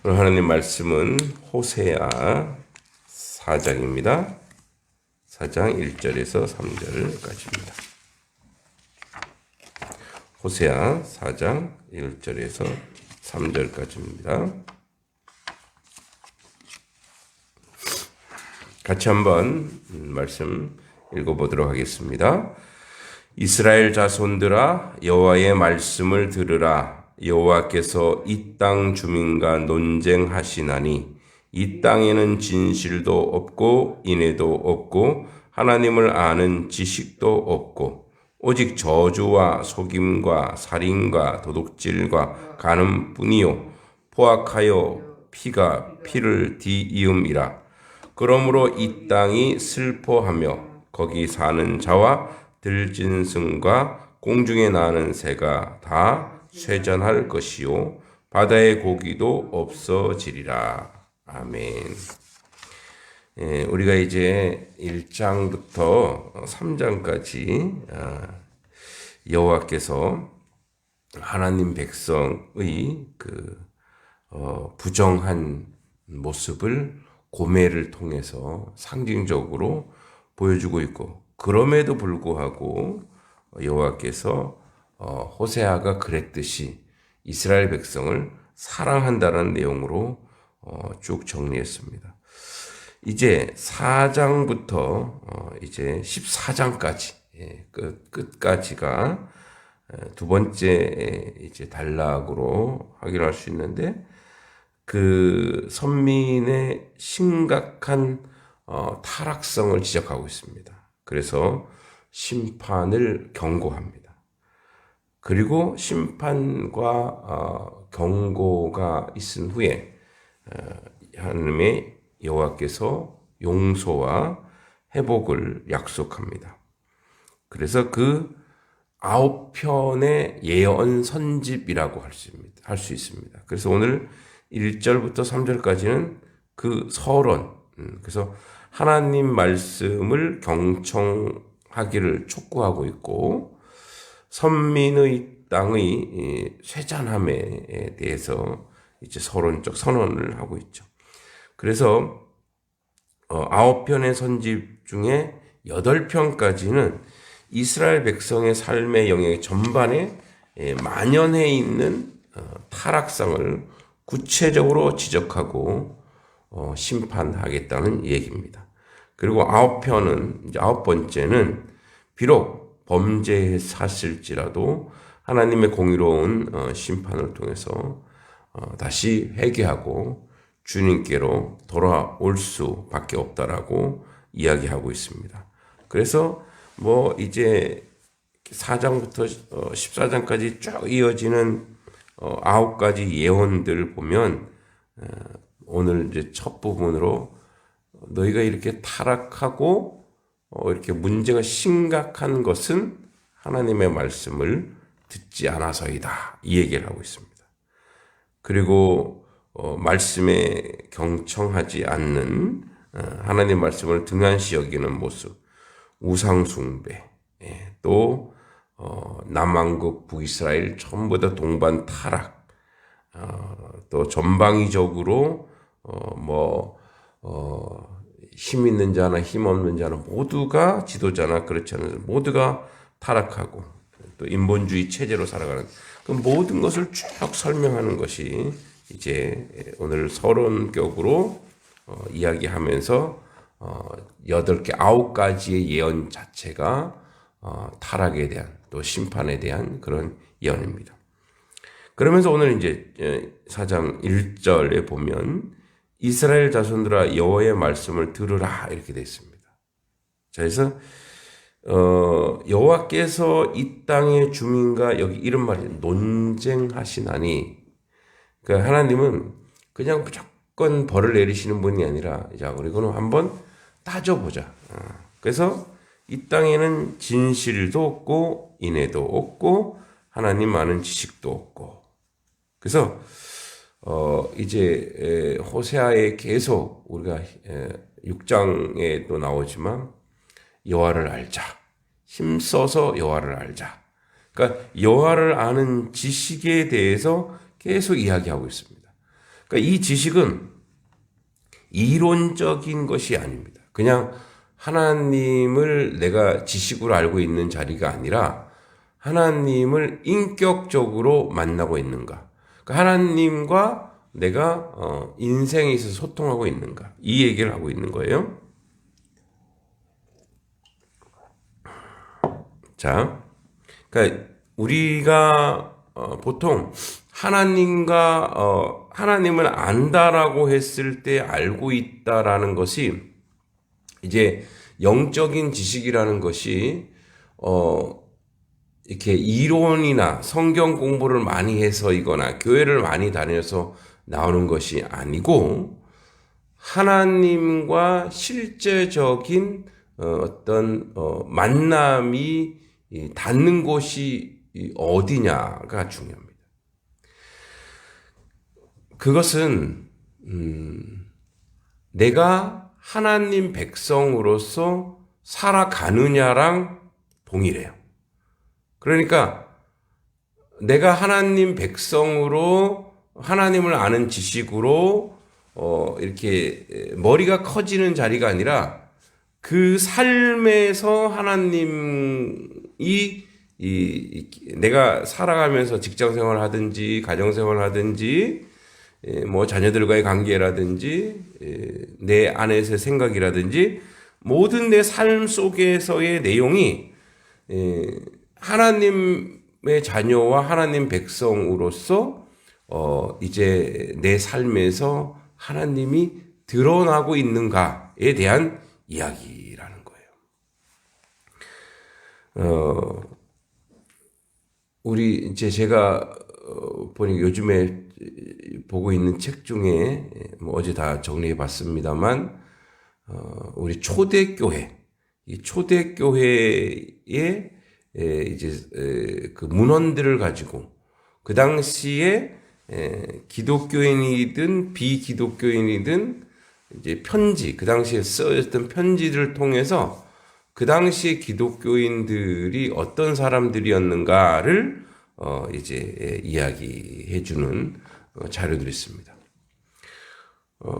오늘 하나님 말씀은 호세아 4장입니다. 4장 1절에서 3절까지입니다. 호세아 4장 1절에서 3절까지입니다. 같이 한번 말씀 읽어보도록 하겠습니다. 이스라엘 자손들아, 여호와의 말씀을 들으라. 여호와께서 이 땅 주민과 논쟁하시나니 이 땅에는 진실도 없고 인애도 없고 하나님을 아는 지식도 없고 오직 저주와 속임과 살인과 도둑질과 간음뿐이요 포악하여 피가 피를 뒤이음이라. 그러므로 이 땅이 슬퍼하며 거기 사는 자와 들짐승과 공중에 나는 새가 다 쇠잔할 것이요 바다의 고기도 없어지리라. 아멘. 우리가 이제 1장부터 3장까지 여호와께서 하나님 백성의 부정한 모습을 고매를 통해서 상징적으로 보여주고 있고, 그럼에도 불구하고 여호와께서 호세아가 그랬듯이 이스라엘 백성을 사랑한다는 내용으로 쭉 정리했습니다. 이제 4장부터 이제 14장까지 끝까지가 두 번째 이제 단락으로 확인할 수 있는데, 그 선민의 심각한 타락성을 지적하고 있습니다. 그래서 심판을 경고합니다. 그리고 심판과 경고가 있은 후에 하나님의 여호와께서 용서와 회복을 약속합니다. 그래서 그 9편의 예언 선집이라고 할 수 있습니다. 그래서 오늘 1절부터 3절까지는 그 서론, 그래서 하나님 말씀을 경청하기를 촉구하고 있고, 선민의 땅의 쇠잔함에 대해서 이제 서론적 선언을 하고 있죠. 그래서 9편의 선집 중에 8편까지는 이스라엘 백성의 삶의 영역 전반에 만연해 있는 타락성을 구체적으로 지적하고 심판하겠다는 얘기입니다. 그리고 9편은 이제 9번째는 비록 범죄했을지라도 하나님의 공의로운 심판을 통해서 다시 회개하고 주님께로 돌아올 수밖에 없다라고 이야기하고 있습니다. 그래서 이제 4장부터 14장까지 쭉 이어지는 9가지 예언들을 보면, 오늘 이제 첫 부분으로 너희가 이렇게 타락하고 이렇게 문제가 심각한 것은 하나님의 말씀을 듣지 않아서이다, 이 얘기를 하고 있습니다. 그리고 말씀에 경청하지 않는, 하나님 말씀을 등한시 여기는 모습, 우상 숭배, 또 남왕국 북이스라엘 전부 다 동반 타락, 또 전방위적으로 힘 있는 자나 힘 없는 자나 모두가 지도자나 그렇지 않은 모두가 타락하고 또 인본주의 체제로 살아가는 그 모든 것을 쭉 설명하는 것이 이제 오늘 서론격으로 이야기하면서 8개, 9가지의 예언 자체가 타락에 대한 또 심판에 대한 그런 예언입니다. 그러면서 오늘 이제 4장 1절에 보면 이스라엘 자손들아 여호와의 말씀을 들으라, 이렇게 되어 있습니다. 자, 그래서 여호와께서 이 땅의 주민과, 여기 이런 말이 논쟁하시나니, 그러니까 하나님은 그냥 무조건 벌을 내리시는 분이 아니라, 자, 이거는 한번 따져보자. 그래서 이 땅에는 진실도 없고 인애도 없고 하나님 아는 지식도 없고, 그래서 이제 호세아에 계속 우리가 6장에도 나오지만 여호와를 알자, 힘써서 여호와를 알자. 그러니까 여호와를 아는 지식에 대해서 계속 이야기하고 있습니다. 그러니까 이 지식은 이론적인 것이 아닙니다. 그냥 하나님을 내가 지식으로 알고 있는 자리가 아니라 하나님을 인격적으로 만나고 있는가. 그러니까 하나님과 내가 인생에 있어서 소통하고 있는가. 이 얘기를 하고 있는 거예요. 자, 그러니까 우리가 보통 하나님을 안다라고 했을 때 알고 있다라는 것이 이제 영적인 지식이라는 것이 이렇게 이론이나 성경 공부를 많이 해서이거나 교회를 많이 다녀서 나오는 것이 아니고 하나님과 실제적인 어떤 만남이 닿는 곳이 어디냐가 중요합니다. 그것은 내가 하나님 백성으로서 살아가느냐랑 동일해요. 그러니까 내가 하나님 백성으로 하나님을 아는 지식으로 이렇게 머리가 커지는 자리가 아니라 그 삶에서 하나님이 내가 살아가면서 직장 생활을 하든지 가정 생활을 하든지 뭐 자녀들과의 관계라든지 내 안에서의 생각이라든지 모든 내 삶 속에서의 내용이 하나님의 자녀와 하나님 백성으로서 이제 내 삶에서 하나님이 드러나고 있는가에 대한 이야기라는 거예요. 우리 이제 제가 보니 요즘에 보고 있는 책 중에 뭐 어제 다 정리해 봤습니다만 우리 초대교회 이 초대교회의 이제 그 문헌들을 가지고 그 당시에 기독교인이든 비기독교인이든 이제 편지 그 당시에 쓰였던 편지들을 통해서 그 당시에 기독교인들이 어떤 사람들이었는가를 이제 이야기해주는 자료들이 있습니다.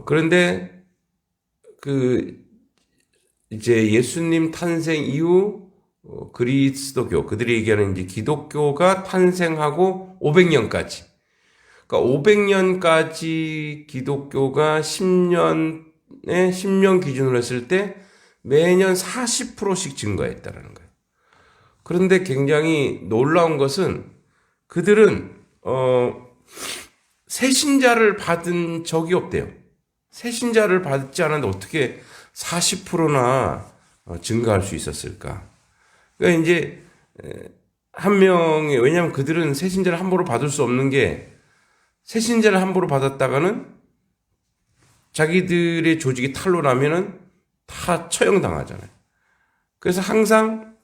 그런데 그 이제 예수님 탄생 이후 그리스도교 그들이 얘기하는 이제 기독교가 탄생하고 500년까지 그러니까 500년까지 기독교가 10년 기준으로 했을 때 매년 40%씩 증가했다라는 거예요. 그런데 굉장히 놀라운 것은 그들은 새신자를 받은 적이 없대요. 새신자를 받지 않았는데 어떻게 40%나 증가할 수 있었을까? 그러니까 이제 한 명이 왜냐하면 그들은 새신자를 함부로 받을 수 없는 게 새신자를 함부로 받았다가는 자기들의 조직이 탄로 나면은 다 처형당하잖아요. 그래서 항상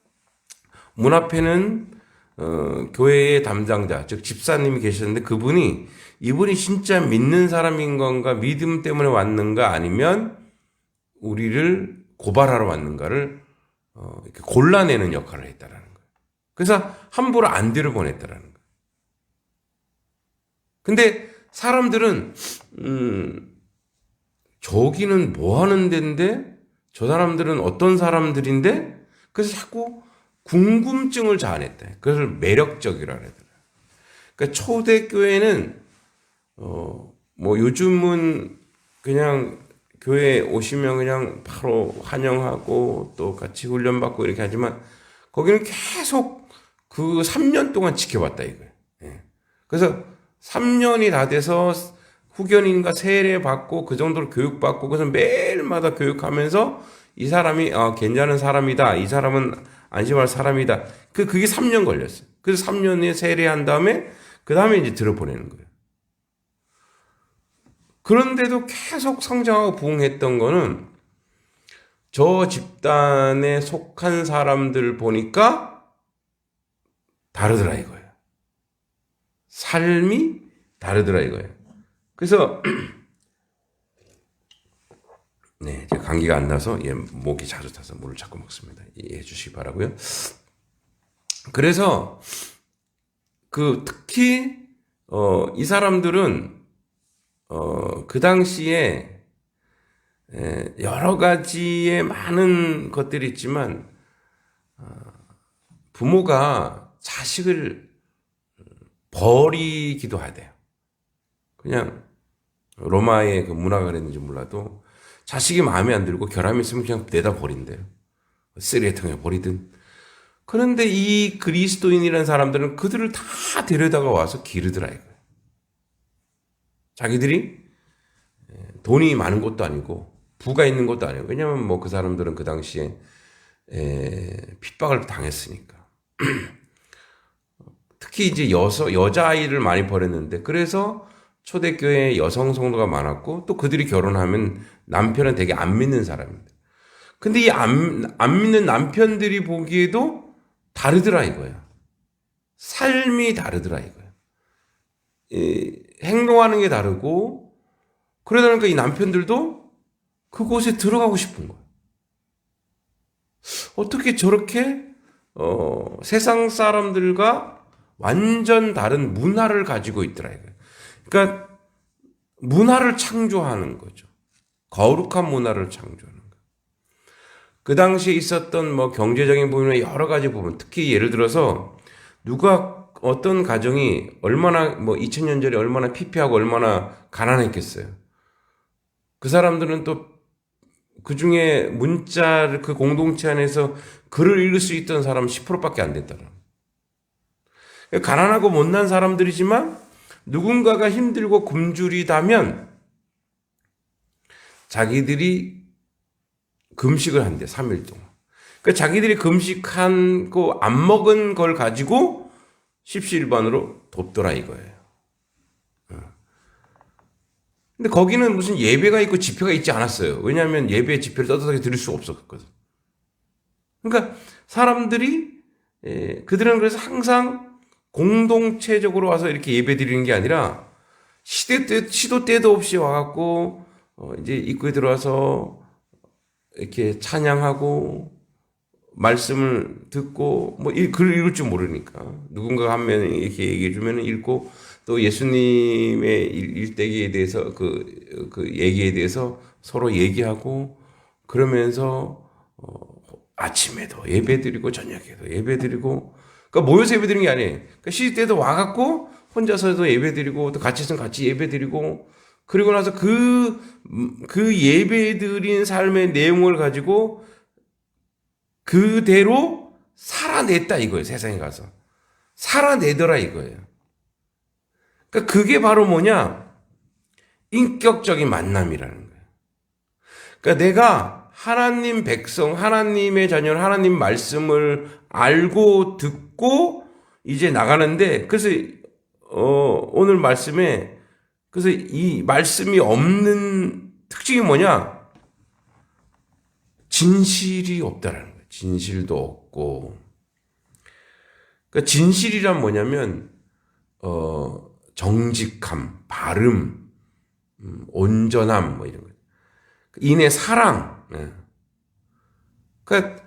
문 앞에는 교회의 담당자, 즉 집사님이 계셨는데 이분이 진짜 믿는 사람인 건가, 믿음 때문에 왔는가, 아니면 우리를 고발하러 왔는가를 이렇게 골라내는 역할을 했다라는 거예요. 그래서 함부로 안 들여보냈다라는 거예요. 근데 사람들은 저기는 뭐 하는 데인데 저 사람들은 어떤 사람들인데 그래서 자꾸 궁금증을 자아냈대. 그것을 매력적이라 그러더라고요. 그러니까 초대교회는 뭐 요즘은 그냥 교회에 오시면 그냥 바로 환영하고 또 같이 훈련받고 이렇게 하지만 거기는 계속 그 3년 동안 지켜봤다 이거예요. 그래서 3년이 다 돼서 후견인과 세례받고 그 정도로 교육받고 그래서 매일마다 교육하면서 이 사람이 괜찮은 사람이다. 이 사람은 안심할 사람이다. 그게 3년 걸렸어요. 그래서 3년에 세례한 다음에 그 다음에 이제 들어보내는 거예요. 그런데도 계속 성장하고 부흥했던 거는 저 집단에 속한 사람들 보니까 다르더라 이거예요. 삶이 다르더라 이거예요. 그래서 네, 제가 감기가 안 나서 목이 자주 타서 물을 자꾸 먹습니다. 이해해 주시기 바라고요. 그래서 특히 이 사람들은 그 당시에 여러 가지의 많은 것들이 있지만 부모가 자식을 버리기도 하대요. 그냥 로마의 그 문화가 그랬는지 몰라도 자식이 마음에 안 들고 결함이 있으면 그냥 내다 버린대요. 쓰레기통에 버리든. 그런데 이 그리스도인이라는 사람들은 그들을 다 데려다가 와서 기르더라 이거예요. 자기들이 돈이 많은 것도 아니고 부가 있는 것도 아니고, 왜냐면 뭐 그 사람들은 그 당시에 핍박을 당했으니까. 특히 이제 여자아이를 많이 버렸는데, 그래서 초대교회에 여성 성도가 많았고, 또 그들이 결혼하면 남편은 되게 안 믿는 사람입니다. 근데 이 안 믿는 남편들이 보기에도 다르더라 이거야. 삶이 다르더라 이거야. 행동하는 게 다르고, 그러다 보니까 이 남편들도 그곳에 들어가고 싶은 거야. 어떻게 저렇게 세상 사람들과 완전 다른 문화를 가지고 있더라 이거예요. 그러니까 문화를 창조하는 거죠. 거룩한 문화를 창조하는 거예요. 그 당시에 있었던 뭐 경제적인 부분의 여러 가지 부분, 특히 예를 들어서 누가 어떤 가정이 얼마나 뭐 2000년 전에 얼마나 피폐하고 얼마나 가난했겠어요. 그 사람들은 또 그 중에 문자를 그 공동체 안에서 글을 읽을 수 있던 사람 10%밖에 안 됐더라. 가난하고 못난 사람들이지만 누군가가 힘들고 굶주리다면 자기들이 금식을 한대, 3일 동안. 그러니까 자기들이 금식하고 안 먹은 걸 가지고 십시일반으로 돕더라 이거예요. 근데 거기는 무슨 예배가 있고 집회가 있지 않았어요. 왜냐하면 예배 집회를 떳떳하게 드릴 수가 없었거든. 그러니까 사람들이 그들은 그래서 항상 공동체적으로 와서 이렇게 예배 드리는 게 아니라 시도 때도 없이 와갖고 이제 입구에 들어와서 이렇게 찬양하고 말씀을 듣고 뭐 글을 읽을 줄 모르니까 누군가 한 명이 이렇게 얘기해 주면 읽고, 또 예수님의 일대기에 대해서 그 얘기에 대해서 서로 얘기하고, 그러면서 아침에도 예배드리고 저녁에도 예배드리고, 그러니까 모여서 예배드리는 게 아니에요. 그러니까 시집 때도 와갖고 혼자서도 예배드리고, 또 같이 있으면 같이 예배드리고, 그리고 나서 그 예배드린 삶의 내용을 가지고 그대로 살아냈다 이거예요. 세상에 가서 살아내더라 이거예요. 그러니까 그게 바로 뭐냐? 인격적인 만남이라는 거예요. 그러니까 내가 하나님 백성, 하나님의 자녀, 하나님 말씀을 알고 듣고 이제 나가는데, 그래서 오늘 말씀에, 그래서 이 말씀이 없는 특징이 뭐냐? 진실이 없다라는 거예요. 진실도 없고. 그러니까 진실이란 뭐냐면 정직함, 바름, 온전함, 뭐 이런 거. 인의 사랑. 그러니까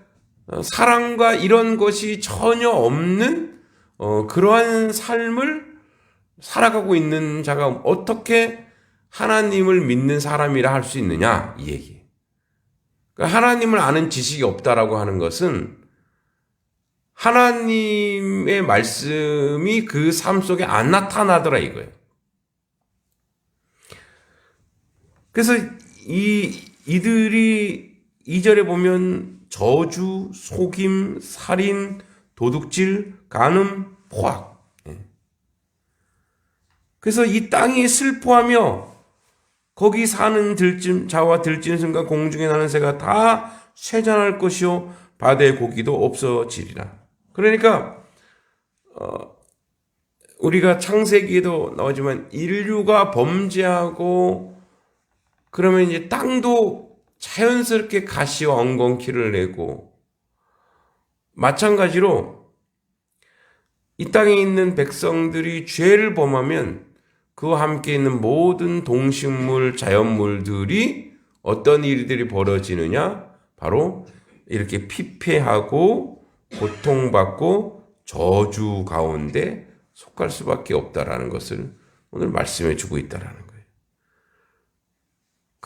사랑과 이런 것이 전혀 없는 그러한 삶을 살아가고 있는 자가 어떻게 하나님을 믿는 사람이라 할 수 있느냐, 이 얘기. 그러니까 하나님을 아는 지식이 없다라고 하는 것은 하나님의 말씀이 그 삶 속에 안 나타나더라 이거예요. 그래서 이들이 2절에 보면 저주, 속임, 살인, 도둑질, 간음, 포악. 그래서 이 땅이 슬퍼하며 거기 사는 자와 들짐승과 공중에 나는 새가 다 쇠잔할 것이요 바다의 고기도 없어지리라. 그러니까 우리가 창세기에도 나오지만 인류가 범죄하고 그러면 이제 땅도 자연스럽게 가시와 엉겅퀴를 내고, 마찬가지로 이 땅에 있는 백성들이 죄를 범하면 그와 함께 있는 모든 동식물, 자연물들이 어떤 일들이 벌어지느냐? 바로 이렇게 피폐하고 고통받고 저주 가운데 속할 수밖에 없다라는 것을 오늘 말씀해 주고 있다라는 거예요.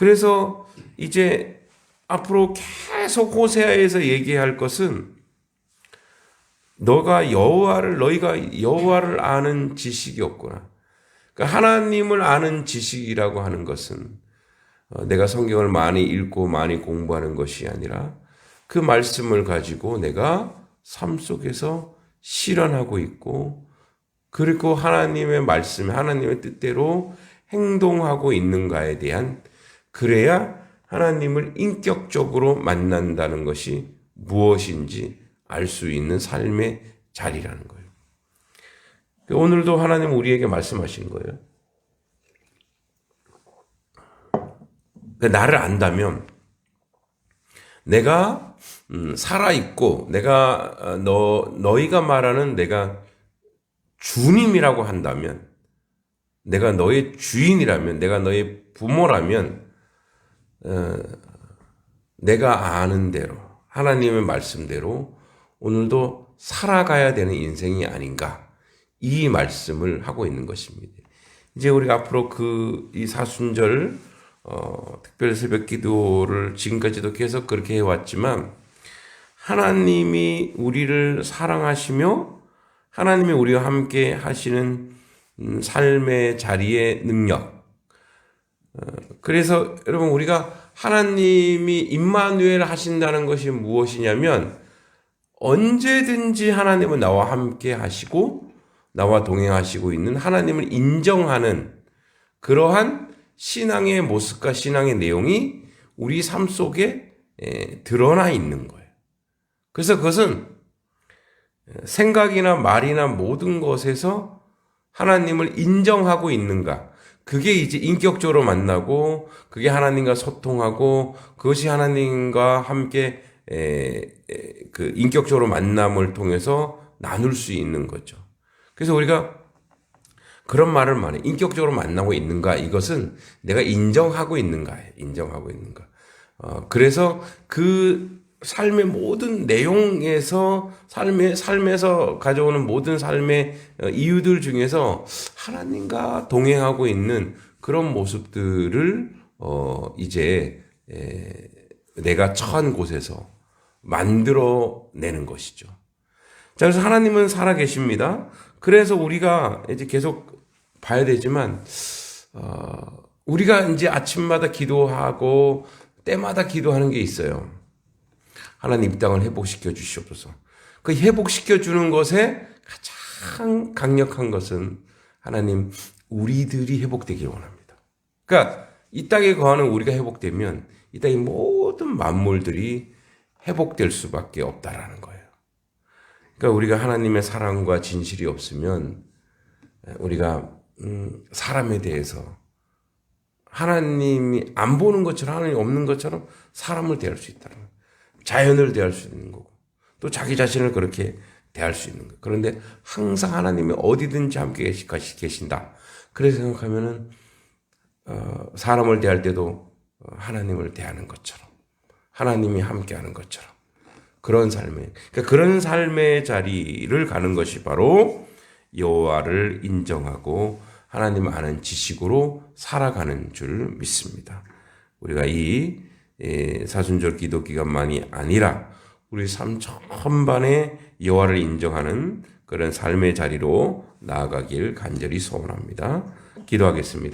그래서 이제 앞으로 계속 호세아에서 얘기할 것은 너희가 여호와를 아는 지식이 없구나. 그러니까 하나님을 아는 지식이라고 하는 것은 내가 성경을 많이 읽고 많이 공부하는 것이 아니라 그 말씀을 가지고 내가 삶 속에서 실현하고 있고, 그리고 하나님의 말씀, 하나님의 뜻대로 행동하고 있는가에 대한, 그래야 하나님을 인격적으로 만난다는 것이 무엇인지 알 수 있는 삶의 자리라는 거예요. 오늘도 하나님 우리에게 말씀하시는 거예요. 나를 안다면, 내가 살아있고, 내가 너희가 말하는 내가 주님이라고 한다면, 내가 너의 주인이라면, 내가 너의 부모라면, 내가 아는 대로, 하나님의 말씀대로 오늘도 살아가야 되는 인생이 아닌가, 이 말씀을 하고 있는 것입니다. 이제 우리가 앞으로 이 사순절 특별 새벽 기도를 지금까지도 계속 그렇게 해왔지만, 하나님이 우리를 사랑하시며 하나님이 우리와 함께 하시는 삶의 자리의 능력, 그래서 여러분, 우리가 하나님이 임마누엘 하신다는 것이 무엇이냐면, 언제든지 하나님은 나와 함께 하시고 나와 동행하시고 있는 하나님을 인정하는 그러한 신앙의 모습과 신앙의 내용이 우리 삶 속에 드러나 있는 거예요. 그래서 그것은 생각이나 말이나 모든 것에서 하나님을 인정하고 있는가, 그게 이제 인격적으로 만나고, 그게 하나님과 소통하고, 그것이 하나님과 함께 그 인격적으로 만남을 통해서 나눌 수 있는 거죠. 그래서 우리가 그런 말을 많이, 인격적으로 만나고 있는가, 이것은 내가 인정하고 있는가예요. 인정하고 있는가. 그래서 그 삶의 모든 내용에서, 삶에서 가져오는 모든 삶의 이유들 중에서 하나님과 동행하고 있는 그런 모습들을 이제 내가 처한 곳에서 만들어내는 것이죠. 자, 그래서 하나님은 살아계십니다. 그래서 우리가 이제 계속 봐야 되지만, 우리가 이제 아침마다 기도하고 때마다 기도하는 게 있어요. 하나님 이 땅을 회복시켜 주시옵소서. 그 회복시켜 주는 것에 가장 강력한 것은, 하나님 우리들이 회복되길 원합니다. 그러니까 이 땅에 거하는 우리가 회복되면 이 땅의 모든 만물들이 회복될 수밖에 없다라는 거예요. 그러니까 우리가 하나님의 사랑과 진실이 없으면 우리가 사람에 대해서 하나님이 안 보는 것처럼, 하나님이 없는 것처럼 사람을 대할 수 있다는 거예요. 자연을 대할 수 있는 거고, 또 자기 자신을 그렇게 대할 수 있는 거예요. 그런데 항상 하나님이 어디든지 함께 계신다. 그래서 생각하면은 사람을 대할 때도 하나님을 대하는 것처럼, 하나님이 함께하는 것처럼, 그런 그러니까 그런 삶의 자리를 가는 것이 바로 여호와를 인정하고 하나님 아는 지식으로 살아가는 줄 믿습니다. 우리가 이 사순절 기도 기간만이 아니라 우리 삶 전반에 여호와를 인정하는 그런 삶의 자리로 나아가길 간절히 소원합니다. 기도하겠습니다.